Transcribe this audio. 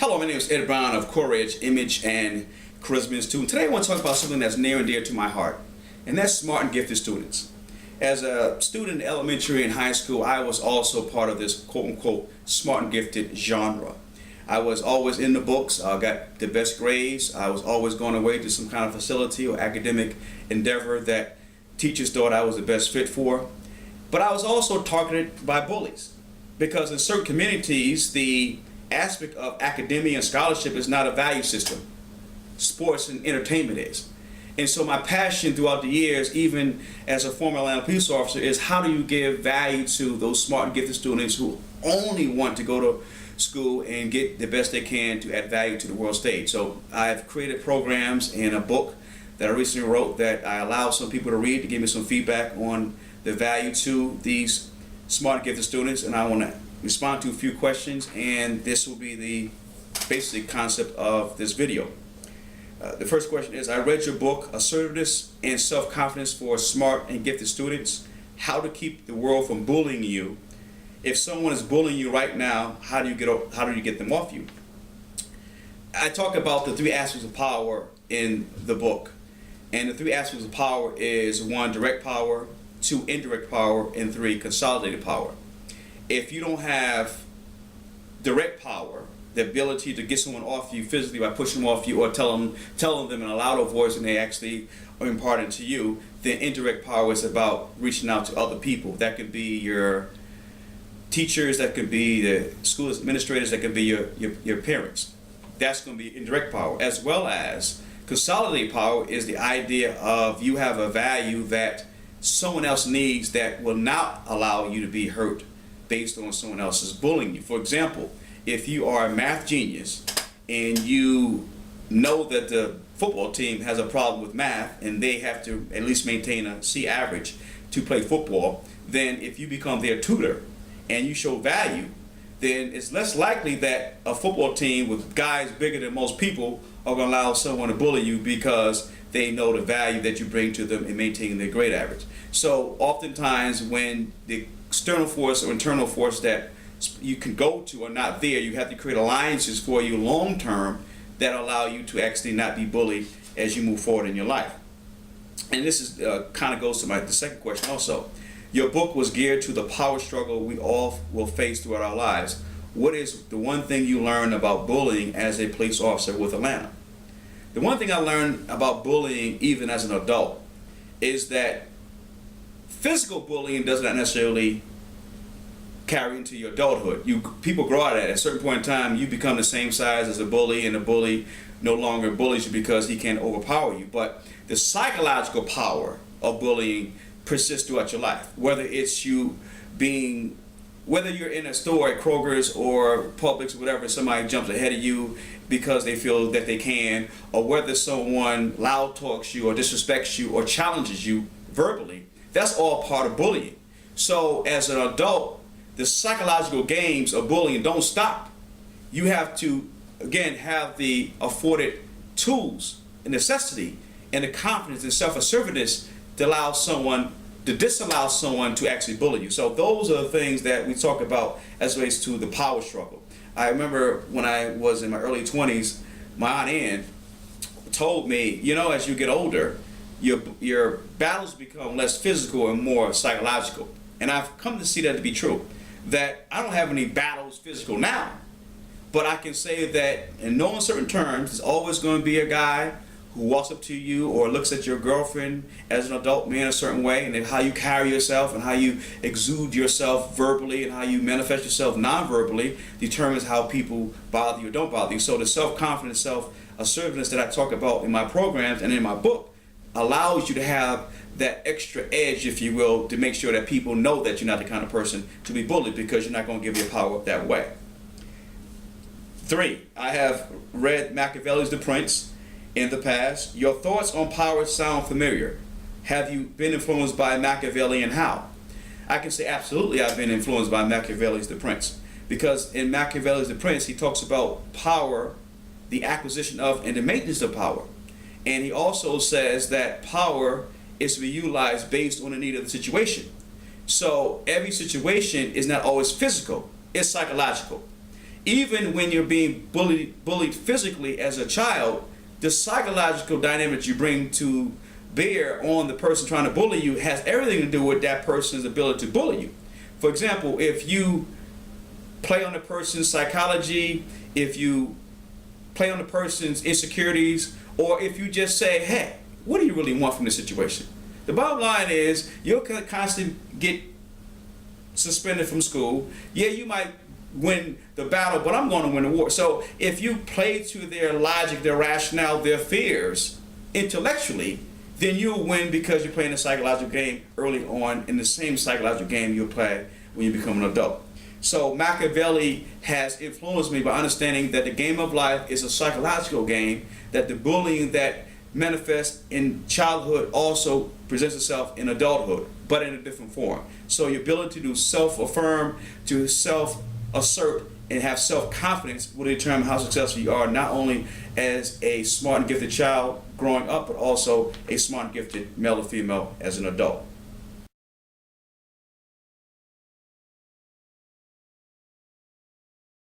Hello, my name is Ed Brown of Courage, Image, and Charisma Institute. Today I want to talk about something that's near and dear to my heart, and that's smart and gifted students. As a student in elementary and high school, I was also part of this quote-unquote smart and gifted genre. I was always in the books, I got the best grades, I was always going away to some kind of facility or academic endeavor that teachers thought I was the best fit for. But I was also targeted by bullies, because in certain communities, the aspect of academia and scholarship is not a value system. Sports and entertainment is. And so my passion throughout the years, even as a former Atlanta police officer, is how do you give value to those smart and gifted students who only want to go to school and get the best they can to add value to the world stage. So I've created programs and a book that I recently wrote that I allowed some people to read to give me some feedback on the value to these smart and gifted students, and I want to respond to a few questions, and this will be the basic concept of this video. The first question is, I read your book, Assertiveness and Self-Confidence for Smart and Gifted Students, How to Keep the World from Bullying You. If someone is bullying you right now, how do you get them off you? I talk about the three aspects of power in the book, and the three aspects of power is 1, direct power, 2, indirect power, and 3, consolidated power. If you don't have direct power, the ability to get someone off you physically by pushing them off you or telling them in a louder voice than they actually are imparting to you, then indirect power is about reaching out to other people. That could be your teachers, that could be the school administrators, that could be your parents. That's going to be indirect power. As well as consolidated power is the idea of you have a value that someone else needs that will not allow you to be hurt based on someone else's bullying you. For example, if you are a math genius and you know that the football team has a problem with math and they have to at least maintain a C average to play football, then if you become their tutor and you show value, then it's less likely that a football team with guys bigger than most people are going to allow someone to bully you because they know the value that you bring to them in maintaining their grade average. So oftentimes when the external force or internal force that you can go to are not there, you have to create alliances for you long term that allow you to actually not be bullied as you move forward in your life. And this is kind of goes to the second question also. Your book was geared to the power struggle we all will face throughout our lives. What is the one thing you learned about bullying as a police officer with Atlanta? The one thing I learned about bullying even as an adult is that physical bullying does not necessarily carry into your adulthood. People grow out of that. At a certain point in time, you become the same size as the bully, and the bully no longer bullies you because he can't overpower you. But the psychological power of bullying persists throughout your life. Whether you're in a store at Kroger's or Publix or whatever, somebody jumps ahead of you because they feel that they can, or whether someone loud talks you or disrespects you or challenges you verbally, that's all part of bullying. So as an adult, the psychological games of bullying don't stop. You have to, again, have the afforded tools and necessity and the confidence and self-assertiveness to disallow someone to actually bully you. So those are the things that we talk about as relates to the power struggle. I remember when I was in my early 20s, my Aunt Ann told me, as you get older, your battles become less physical and more psychological. And I've come to see that to be true. That I don't have any battles physical now, but I can say that in no uncertain terms, there's always going to be a guy who walks up to you or looks at your girlfriend as an adult man a certain way, and then how you carry yourself and how you exude yourself verbally and how you manifest yourself non-verbally determines how people bother you or don't bother you. So the self-confidence, self-assertiveness that I talk about in my programs and in my book allows you to have that extra edge, if you will, to make sure that people know that you're not the kind of person to be bullied because you're not going to give your power up that way. 3, I have read Machiavelli's The Prince in the past. Your thoughts on power sound familiar. Have you been influenced by Machiavelli, and how? I can say absolutely I've been influenced by Machiavelli's The Prince, because in Machiavelli's The Prince he talks about power, the acquisition of and the maintenance of power. And he also says that power is to be utilized based on the need of the situation. So every situation is not always physical, it's psychological. Even when you're being bullied physically as a child, the psychological dynamics you bring to bear on the person trying to bully you has everything to do with that person's ability to bully you. For example, if you play on the person's psychology, if you play on the person's insecurities, or if you just say, hey, what do you really want from this situation? The bottom line is you'll constantly get suspended from school. Yeah, you might win the battle, but I'm going to win the war. So if you play to their logic, their rationale, their fears intellectually, then you'll win because you're playing a psychological game early on in the same psychological game you'll play when you become an adult. So Machiavelli has influenced me by understanding that the game of life is a psychological game, that the bullying that manifests in childhood also presents itself in adulthood, but in a different form. So your ability to self-affirm, to self-assert, and have self-confidence will determine how successful you are, not only as a smart and gifted child growing up, but also a smart and gifted male or female as an adult.